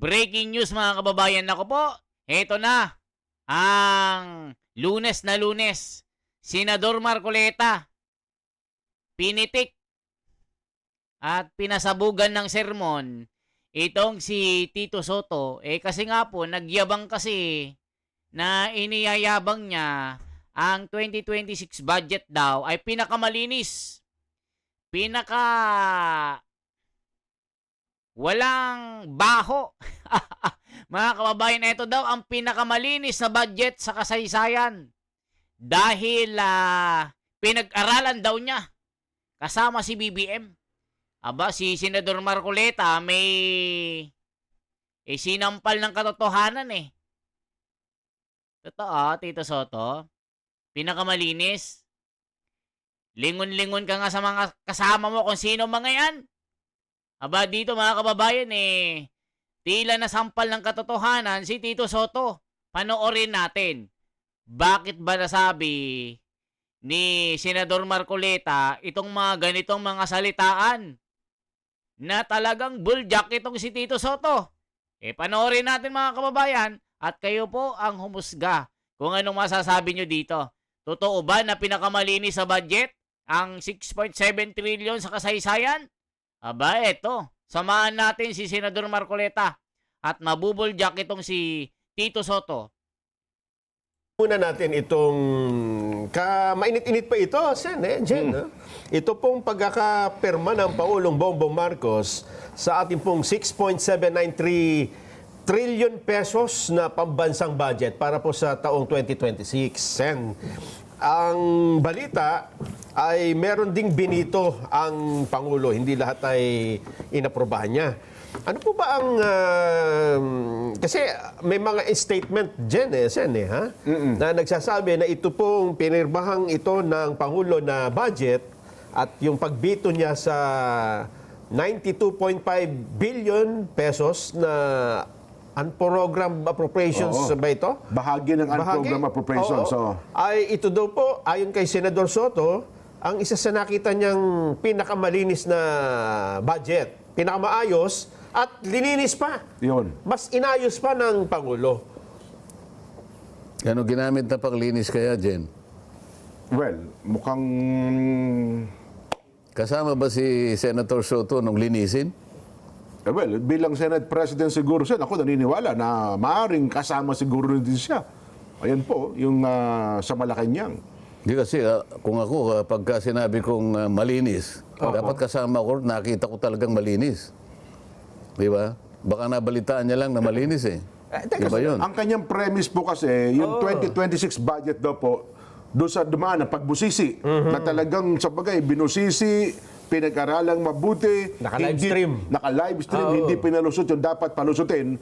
Breaking news mga kababayan, ako po, eto na, ang Lunes na Lunes, Senador Marcoleta, pinitik at pinasabugan ng sermon itong si Tito Soto. Kasi nga po, nagyabang kasi na iniyayabang niya ang 2026 budget daw ay pinakamalinis, walang baho. Mga kababayan, ito daw ang pinakamalinis na budget sa kasaysayan. Dahil pinag-aralan daw niya kasama si BBM. Aba, si Senador Marcoleta may sinampal ng katotohanan eh. Totoo, Tito Soto. Pinakamalinis. Lingon-lingon ka nga sa mga kasama mo kung sino mga yan. Aba, dito mga kababayan tila nasampal ng katotohanan si Tito Soto. Panoorin natin. Bakit ba nasabi ni Senador Marcoleta itong mga ganitong mga salitaan na talagang buljak itong si Tito Soto? Panoorin natin mga kababayan at kayo po ang humusga kung anong masasabi nyo dito. Totoo ba na pinakamalinis sa budget ang 6.7 trillion sa kasaysayan? Aba, eto. Samahan natin si Senador Marcoleta at mabubuljak itong si Tito Soto. Muna natin itong mainit-init pa ito, Jen. Ito pong pagkakapirma ng Pangulong Bongbong Marcos sa ating pong 6.793 trillion pesos na pambansang budget para po sa taong 2026. Sen, ang balita ay meron ding binito ang Pangulo. Hindi lahat ay inaprobahan niya. Ano po ba ang... kasi may mga statement dyan, Sen, na nagsasabi na ito pong pinirmahang ito ng Pangulo na budget at yung pagbito niya sa 92.5 billion pesos na unprogrammed appropriations ba ito? Bahagi ng unprogrammed appropriations. Ay ito daw po, ayon kay Senador Soto, ang isa sa nakita niyang pinakamalinis na budget, pinakamaayos at lininis pa. Yun. Mas inayos pa ng Pangulo. Ano ginamit na panglinis kaya, Jen? Well, mukhang... Kasama ba si Senator Soto nung linisin? well, bilang Senate President siguro siya, ako naniniwala na maaaring kasama siguro din siya. Ayan po, yung sa Malacanang. Di kasi kung ako, pagka sinabi kong malinis, dapat kasama ko, nakita ko talagang malinis. Di ba? Baka nabalitaan niya lang na malinis eh. Di ba yun? Ang kanyang premise po kasi, yung 2026 budget daw po, doon sa dumaan ng pagbusisi, na talagang sa bagay, binusisi, pinag-aralang mabuti, Naka-livestream. Naka-livestream, hindi pinalusot yung dapat palusutin.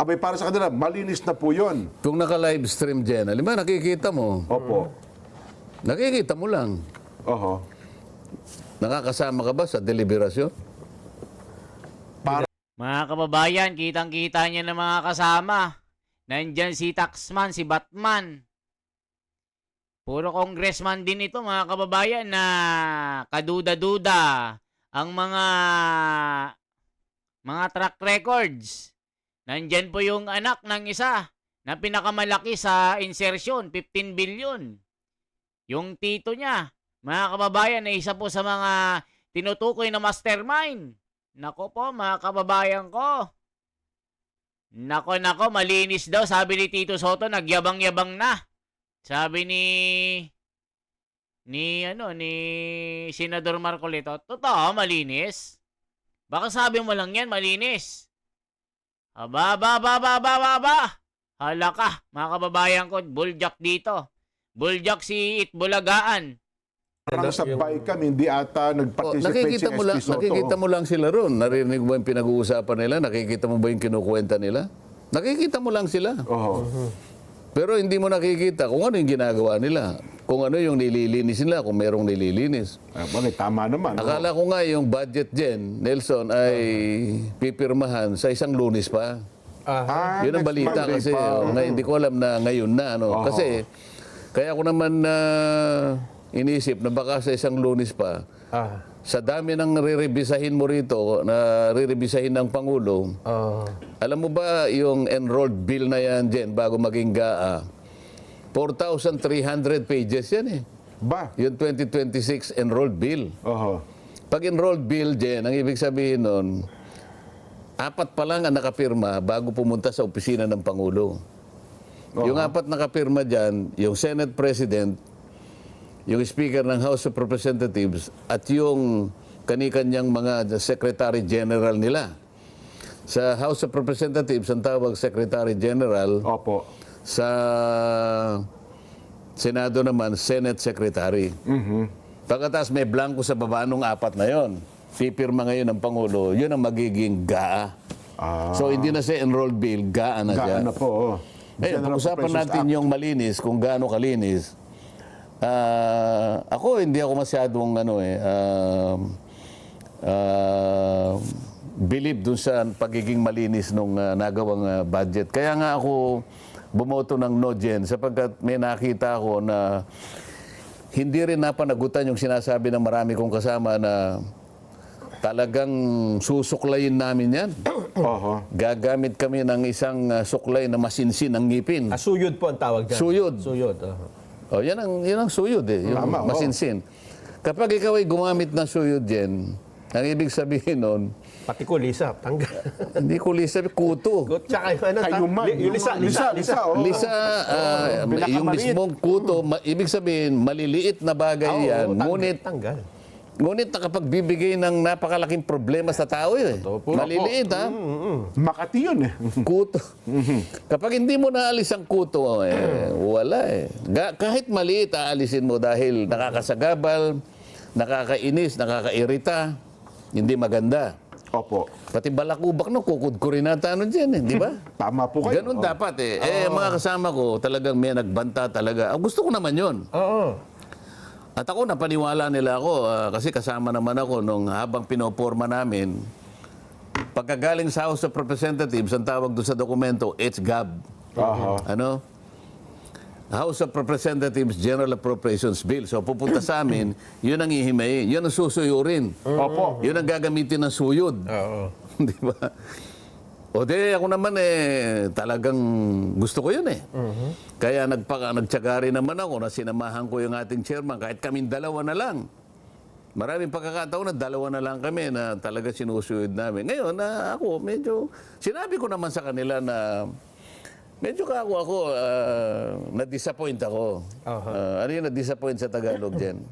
Abay, para sa kanila, malinis na po yun. Kung naka-livestream, Jen, alam mo, nakikita mo. Opo. Nakikita mo lang. Oho. Nakakasama ka ba sa deliberasyon? Mga kababayan, kitang-kita niya ng mga kasama. Nandyan si Taxman, si Batman. Puro congressman din ito, mga kababayan, na kaduda-duda ang mga track records. Nandyan po yung anak ng isa na pinakamalaki sa insertion, 15 billion. Yung tito niya, mga kababayan, na isa po sa mga tinutukoy na mastermind. Nako po, mga kababayan ko. Nako, malinis daw. Sabi ni Tito Soto, nagyabang-yabang na. Sabi ni Senador Marcoleta, totoo, malinis. Baka sabi mo lang yan, malinis. Aba. Hala ka, mga kababayan ko, buljak dito. Buljak si Itbulagaan. Parang sa BICAM, hindi ata nag-participate si SP Soto. Nakikita mo lang sila ron. Narinig mo yung pinag-uusapan nila? Nakikita mo ba yung kinukwenta nila? Nakikita mo lang sila. Oho. Pero hindi mo nakikita kung ano yung ginagawa nila. Kung ano yung nililinis nila, kung merong nililinis. Bakit? Tama naman. Akala ko nga yung budget dyan, Nelson, ay pipirmahan sa isang Lunes pa. Yun ang next balita Monday kasi. pa. Hindi ko alam na ngayon na. Kasi, kaya ko naman inisip na baka sa isang Lunes pa, sa dami ng rirebisahin mo rito, na rirebisahin ng Pangulo, alam mo ba yung enrolled bill na yan dyan bago maging GAA? 4,300 pages yan eh. Ba? Yung 2026 enrolled bill. Oho. Pag enrolled bill dyan, ang ibig sabihin nun, 4 pa lang ang nakapirma bago pumunta sa opisina ng Pangulo. Yung 4 nakapirma dyan, yung Senate President, yung Speaker ng House of Representatives, at yung kani-kanyang mga Secretary General nila. Sa House of Representatives, ang tawag Secretary General. Opo. Sa Senado naman, Senate Secretary. Pagkatapos may blanco sa baba nung 4 na yon. Pipirma ngayon ng Pangulo, yun ang magiging GAA. So hindi na siya enrolled bill, GAA na siya. Gaan na po. Ngayon, pag-usapan natin yung malinis, kung gaano kalinis. Ako, hindi ako masyadong believe dun sa pagiging malinis nung nagawang budget. Kaya nga ako bumoto ng no dyan sapagkat may nakita ako na hindi rin napanagutan yung sinasabi ng marami kong kasama na talagang susuklayin namin yan. Oho. Gagamit kami ng isang suklay na masinsin ang ngipin. Suyod po ang tawag dyan. Suyod. Suyod. Oh, yan ang suyod eh, yung Tama, masinsin. Kapag ikaw ay gumamit ng suyod yan, ang ibig sabihin nun, Pati kulisa, tanggal. hindi ko lisa, kuto. Tsaka yung ano, Kayuman. yung lisa. Oh. Lisa, yung pinakamaliit. mismong kuto, ibig sabihin, maliliit na bagay yan. Tanggal. Ngunit nakapagbibigay ng napakalaking problema sa tao eh. Maliliit ha. Makati yun eh. Kuto. Kapag hindi mo naalis ang kuto, wala eh. Kahit maliit, aalisin mo dahil nakakasagabal, nakakainis, nakakairita, hindi maganda. Opo. Pati balakubak no, kukudkurin nata ano dyan eh, di ba? Tama po kayo. Ganun dapat eh. Mga kasama ko, talagang may nagbanta talaga. Gusto ko naman yun. Oo. At ako, napaniwala nila ako, kasi kasama naman ako nung habang pinoporma namin, pagkagaling sa House of Representatives, ang tawag doon sa dokumento, HGAB. Ano? House of Representatives General Appropriations Bill. So pupunta sa amin, yun ang ihimay, yun ang susuyurin. Opo. Yun ang gagamitin ng suyod. Oo. Di ba? O di, ako naman talagang gusto ko yun eh. Kaya nagtyaga rin naman ako na sinamahan ko yung ating chairman, kahit kaming 2 na lang. Maraming pagkakataon na 2 na lang kami na talaga sinusuyod namin. Ngayon, ako medyo, sinabi ko naman sa kanila na medyo ako na-disappoint ako. Ano yung na-disappoint sa Tagalog dyan?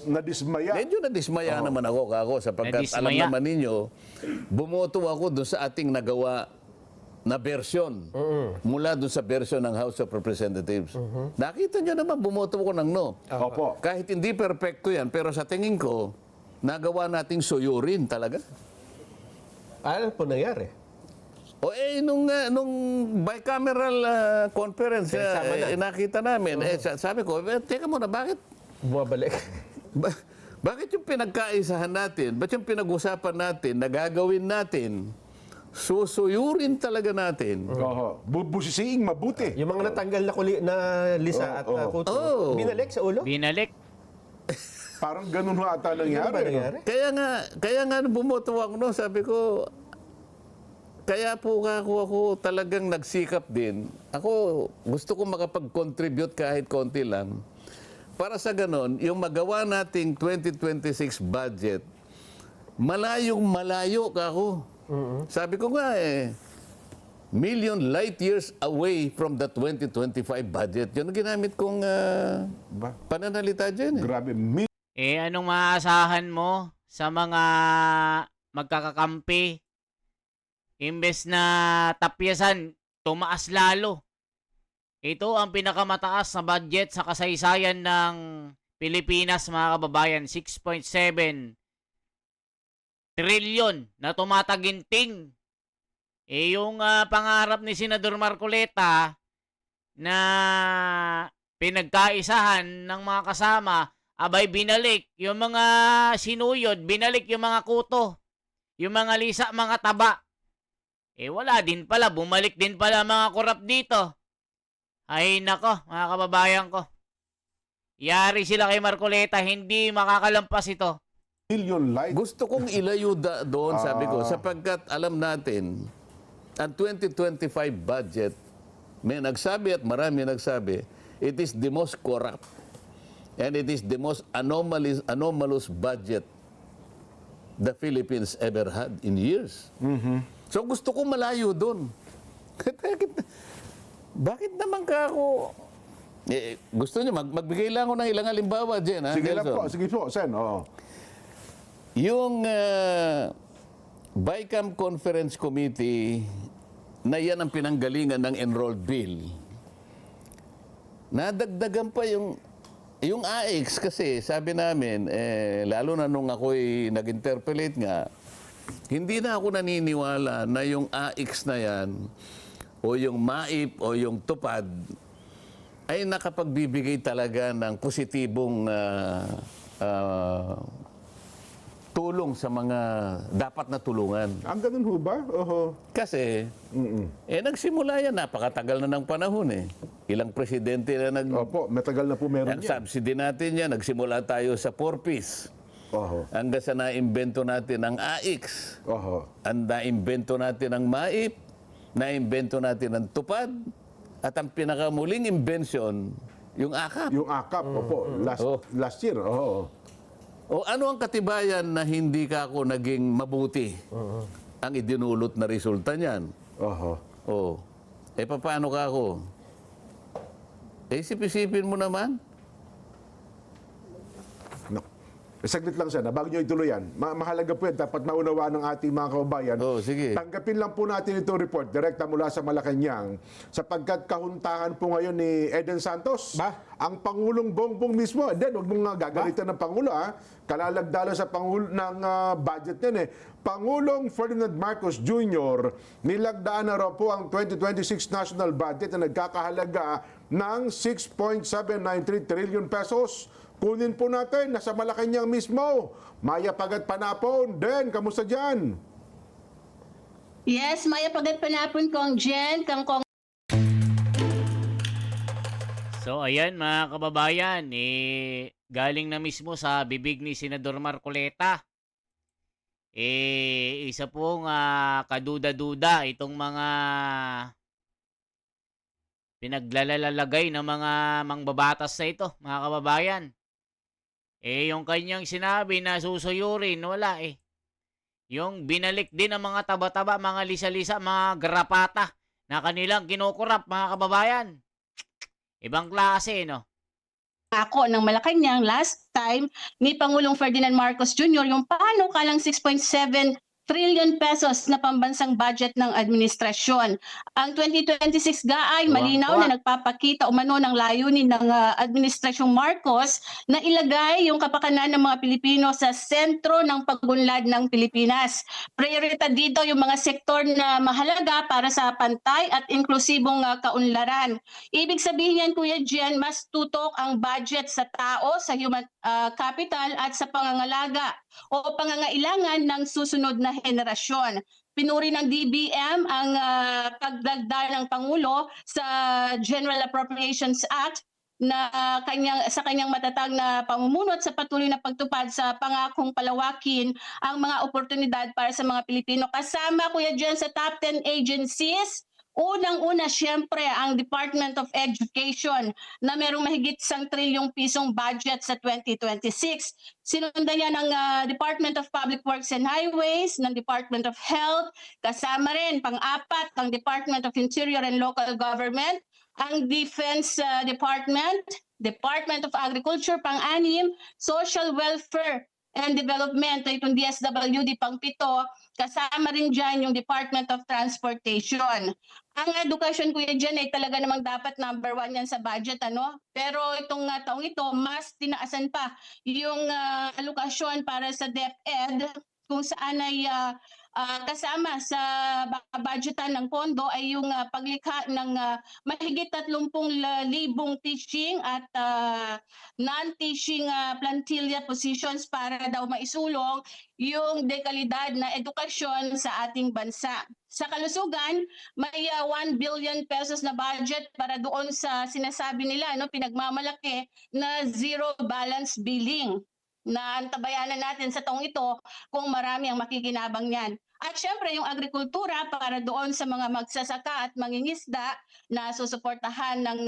Nadismaya. Medyo nadismaya naman ako sapagkat alam Nadismaya. naman ninyo, bumoto ako doon sa ating nagawa na version mula doon sa version ng House of Representatives. Nakita nyo naman, bumoto ko ng no. Opo. Kahit hindi perfecto yan, pero sa tingin ko, nagawa nating suyurin talaga. Ano po nangyari? O nung bicameral conference, nakita namin, sabi ko, teka muna, bakit Bumabalik. bakit yung pinagkaisahan natin, ba't yung pinag-usapan natin, nagagawin natin, susuyurin talaga natin? Oho. Bubusisiing mabuti. Yung mga natanggal na lisa at kuto, binalik sa ulo? Binalik. Parang ganun ho ata Ano ba nangyari. nangyari? Kaya nga nung bumoto ako, no, sabi ko, kaya po ako talagang nagsikap din. Ako, gusto ko makapag-contribute kahit konti lang. Para sa ganon, yung magawa nating 2026 budget, malayong malayo ka ako. Sabi ko nga million light years away from the 2025 budget. Yun ang ginamit kong pananalita dyan eh. Grabe. Anong maaasahan mo sa mga magkakakampi? Imbes na tapyasan, tumaas lalo. Ito ang pinakamataas na budget sa kasaysayan ng Pilipinas, mga kababayan. 6.7 trilyon na tumataginting. Yung pangarap ni Senador Marcoleta na pinagkaisahan ng mga kasama, abay binalik yung mga sinuyod, binalik yung mga kuto, yung mga lisa, mga taba. Wala din pala, bumalik din pala mga korap dito. Ay nako, mga kababayan ko. Yari sila kay Marcoleta, hindi makakalampas ito. Billion light. Gusto kong ilayo doon, sabi ko, sapagkat alam natin, ang 2025 budget, may nagsabi at marami nagsabi, it is the most corrupt and it is the most anomalous budget the Philippines ever had in years. So gusto ko malayo doon. Bakit naman ka ako... gusto niyo, magbigay lang ako ng ilang halimbawa dyan. Ha, Sige lang Nelson? po, sige po, Sen. Oo. Yung BICAM Conference Committee na yan ang pinanggalingan ng enrolled bill, nadagdagan pa yung AX kasi sabi namin, lalo na nung ako'y nag-interpolate nga, hindi na ako naniniwala na yung AX na yan o yung MAIP o yung TUPAD ay nakapagbibigay talaga ng positibong tulong sa mga dapat na tulungan. Ang ganun ho ba? Oho. Kasi, nagsimula yan, napakatagal na ng panahon eh. Ilang presidente na Opo, matagal na po meron ang yan. subsidy natin yan. Nagsimula tayo sa 4-piece. Oho. Hanggang sa naimbento natin ang AX. Oho. Ang naimbento natin ang MAIP. Naimbento natin ang TUPAD. At ang pinakamuling invention, yung AKAP. Yung AKAP, opo, last year. Oho. O ano ang katibayan na hindi ka ako naging mabuti ang idinulot na resulta niyan? Oho. O, paano ka ako? Isip-isipin mo naman. No. Saglit lang sana, bago nyo ituloy yan. Mahalaga po yan, dapat maunawaan ng ating mga kababayan. Sige. Tanggapin lang po natin itong report, direkta mula sa Malacanang, sapagkat kahuntahan po ngayon ni Eden Santos, ang Pangulong Bongbong mismo. Eden, huwag mong gagalitan ng Pangulo, ha? Kalalagdala sa Pangulo ng budget yan, eh. Pangulong Ferdinand Marcos Jr., nilagdaan na raw po ang 2026 national budget na nagkakahalaga ng 6.793 trillion pesos. Kunin po natin, nasa Malacanang mismo. Maya Pagat Panapon, Den, kamusta dyan? Yes, Maya Pagat Panapon, Kong Jen, Kong So ayan mga kababayan, galing na mismo sa bibig ni Senador Marcoleta. Isa pong kaduda-duda itong mga pinaglalalagay ng mga mangbabatas na ito, mga kababayan. Yung kanyang sinabi na susuyurin, wala eh. Yung binalik din ng mga taba-taba, mga lisa-lisa, mga garapata na kanilang kinukurap, mga kababayan. Ibang klase, no? ako ng Malacanang last time ni Pangulong Ferdinand Marcos Jr. yung paano kalang 6.7 trillion pesos na pambansang budget ng administrasyon. Ang 2026 gaay malinaw na nagpapakita umano ng layunin ng administrasyong Marcos na ilagay yung kapakanan ng mga Pilipino sa sentro ng pag-unlad ng Pilipinas. Prioridad dito yung mga sektor na mahalaga para sa pantay at inklusibong kaunlaran. Ibig sabihin yan, Kuya Jen, mas tutok ang budget sa tao, sa human capital at sa pangangalaga o pangangailangan ng susunod na henerasyon. Pinuri ng DBM ang pagdagdag ng Pangulo sa General Appropriations Act na sa kanyang matatag na pamumuno at sa patuloy na pagtupad sa pangakong palawakin ang mga oportunidad para sa mga Pilipino. Kasama, Kuya Jen, sa top 10 agencies, unang-una siyempre ang Department of Education na merong mahigit 1 trilyong pisong budget sa 2026. Sinundan yan ng Department of Public Works and Highways, ng Department of Health, kasama rin pang-apat ang Department of Interior and Local Government, ang Defense Department, Department of Agriculture, pang-anim, Social Welfare and Development, itong DSWD pang-pito, kasama rin dyan yung Department of Transportation. Ang edukasyon, Kuya Jen, ay talaga namang dapat number 1 yan sa budget, ano? Pero itong taong ito, mas tinaasan pa yung alokasyon para sa DepEd, kung saan ay kasama sa budgetan ng pondo ay yung paglikha ng mahigit 30,000 teaching at non-teaching plantilla positions para daw maisulong yung dekalidad na edukasyon sa ating bansa. Sa kalusugan, may 1 billion pesos na budget para doon sa sinasabi nila, pinagmamalaki na zero balance billing, na antabayanan natin sa taong ito kung marami ang makikinabang niyan. At syempre yung agrikultura para doon sa mga magsasaka at mangingisda na susuportahan ng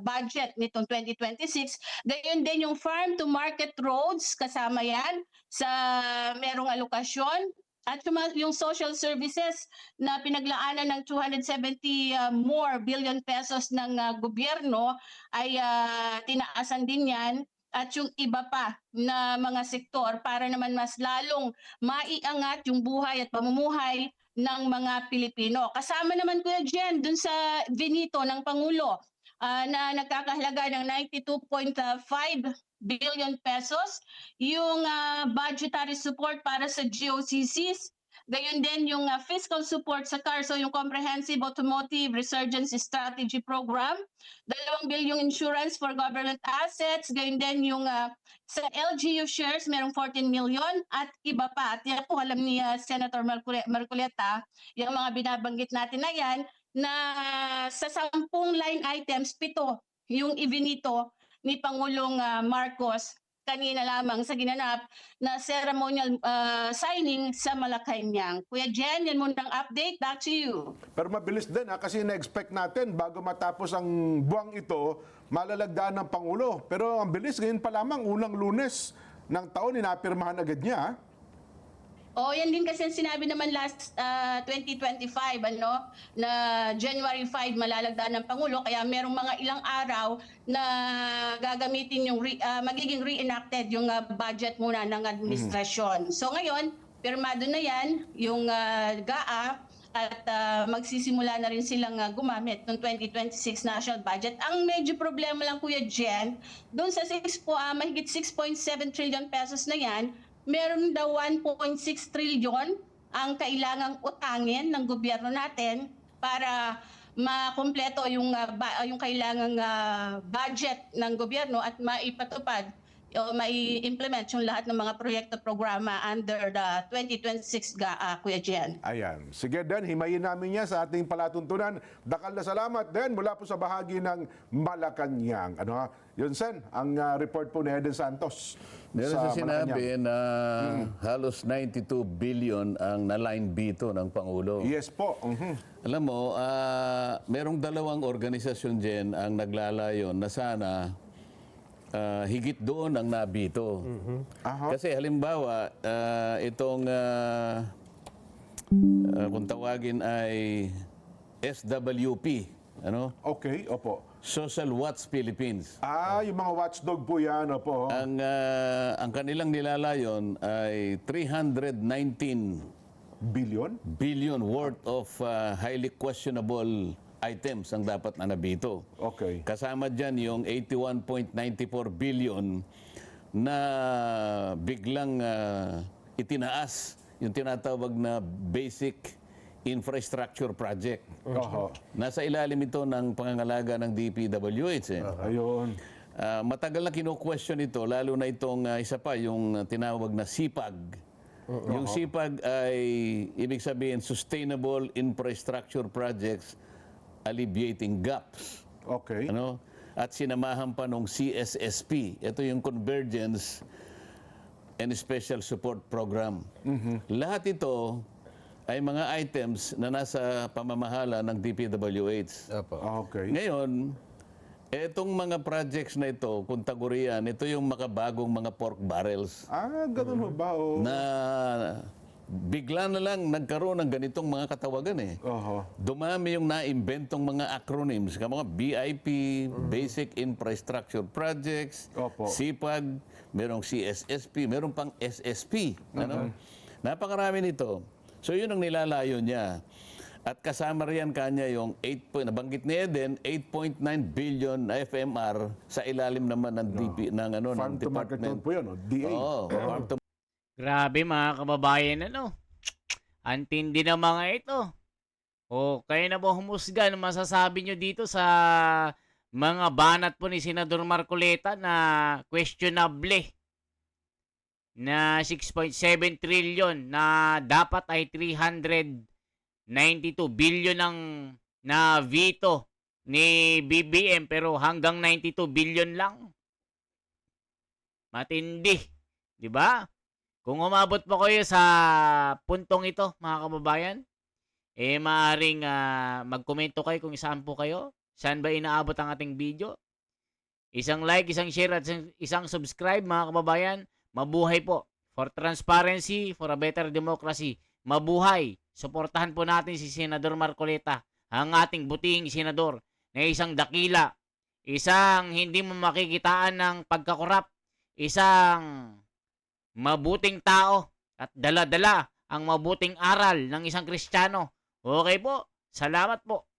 budget nitong 2026. Gayon din yung farm to market roads, kasama yan sa merong alokasyon. At yung social services na pinaglaanan ng 270 more billion pesos ng gobyerno ay tinaasan din yan. At yung iba pa na mga sektor para naman mas lalong maiangat yung buhay at pamumuhay ng mga Pilipino. Kasama naman Kuya Jen dun sa binito ng Pangulo na nagkakahalaga ng 92.5 billion pesos, yung budgetary support para sa GOCCs, gayon din yung fiscal support sa CARSO, yung Comprehensive Automotive Resurgence Strategy Program, 2 bilyong insurance for government assets, gayon din yung sa LGU shares, merong 14 million at iba pa. At yan po alam ni Senator Marcoleta, yung mga binabanggit natin na yan, na sa 10 line items, 7 yung ibinito ni Pangulong Marcos kanina lamang sa ginanap na ceremonial signing sa Malacanang. Kuya Jen, yan muna ang update. Back to you. Pero mabilis din kasi na-expect natin bago matapos ang buwang ito, malalagdaan ng Pangulo. Pero ang bilis, ngayon pa lamang, unang Lunes ng taon, inapirmahan agad niya. Yan din kasi ang sinabi naman last 2025, na January 5 malalagdaan ng Pangulo, kaya merong mga ilang araw na gagamitin yung magiging reenacted yung budget muna ng administrasyon. So ngayon, pirmado na yan yung GAA at magsisimula na rin silang gumamit ng 2026 national budget. Ang medyo problema lang Kuya Jen, doon sa mahigit 6.7 trillion pesos na yan, meron daw 1.6 trillion ang kailangang utangin ng gobyerno natin para makumpleto yung kailangang budget ng gobyerno at maipatupad o mai-implement yung lahat ng mga proyekto programa under the 2026 GAA, Kuya Jen. Ayan. Sige, Den, himayin namin niya sa ating palatuntunan. Dakal na salamat, Den, mula po sa bahagi ng Malacanang. Yun, Sen, ang report po ni Eden Santos. Meron sa sinabi Malacanang. na halos 92 billion ang na-line bito ng Pangulo. Yes po. Alam mo, merong dalawang organisasyon dyan ang naglalayon na sana higit doon ang nabito. Kasi halimbawa, itong kung tawagin ay SWP, Okay, opo. Social Watch Philippines. Yung mga watchdog po yan, opo. Ang kanilang nilalayon ay 319 billion worth of highly questionable items ang dapat na nabito. Okay. Kasama dyan yung 81.94 billion na biglang itinaas yung tinatawag na basic infrastructure project. Nasa ilalim ito ng pangangalaga ng DPWH. Ayun. Matagal na kino-question ito, lalo na itong isa pa, yung tinawag na SIPAG. Yung SIPAG ay ibig sabihin Sustainable Infrastructure Projects Alleviating Gaps. Okay. At sinamahan pa nung CSSP. Ito yung Convergence and Special Support Program. Lahat ito ay mga items na nasa pamamahala ng DPWH. Okay. Ngayon, etong mga projects na ito, kung tagurian, ito yung makabagong mga pork barrels Ganun mo ba? na bigla na lang nagkaroon ng ganitong mga katawagan Dumami yung naimbentong mga acronyms, mga BIP, Basic Infrastructure Projects, SIPAG, merong CSSP, merong pang SSP. Napakarami nito. So yun ang nilalayo niya. At kasama riyan kanya yung nabanggit ni Eden, 8.9 billion na FMR sa ilalim naman ng Farm ng to market department. po yun, DA. Farm to Grabe mga kababayan, Antindi na mga ito. O, kayo na po humusga ng masasabi nyo dito sa mga banat po ni Senador Marcoleta na questionable na 6.7 trillion na dapat ay 392 billion ang na veto ni BBM pero hanggang 92 billion lang. Matindi, 'di ba? Kung umabot pa kayo sa puntong ito, mga kababayan, maaring magkomento kayo kung saan po kayo. Saan ba inaabot ang ating video? Isang like, isang share at isang subscribe, mga kababayan. Mabuhay po. For transparency, for a better democracy. Mabuhay. Suportahan po natin si Senador Marcoleta, ang ating buting senador na isang dakila, isang hindi mo makikitaan ng pagkakurap, isang mabuting tao at dala-dala ang mabuting aral ng isang Kristiyano. Okay po. Salamat po.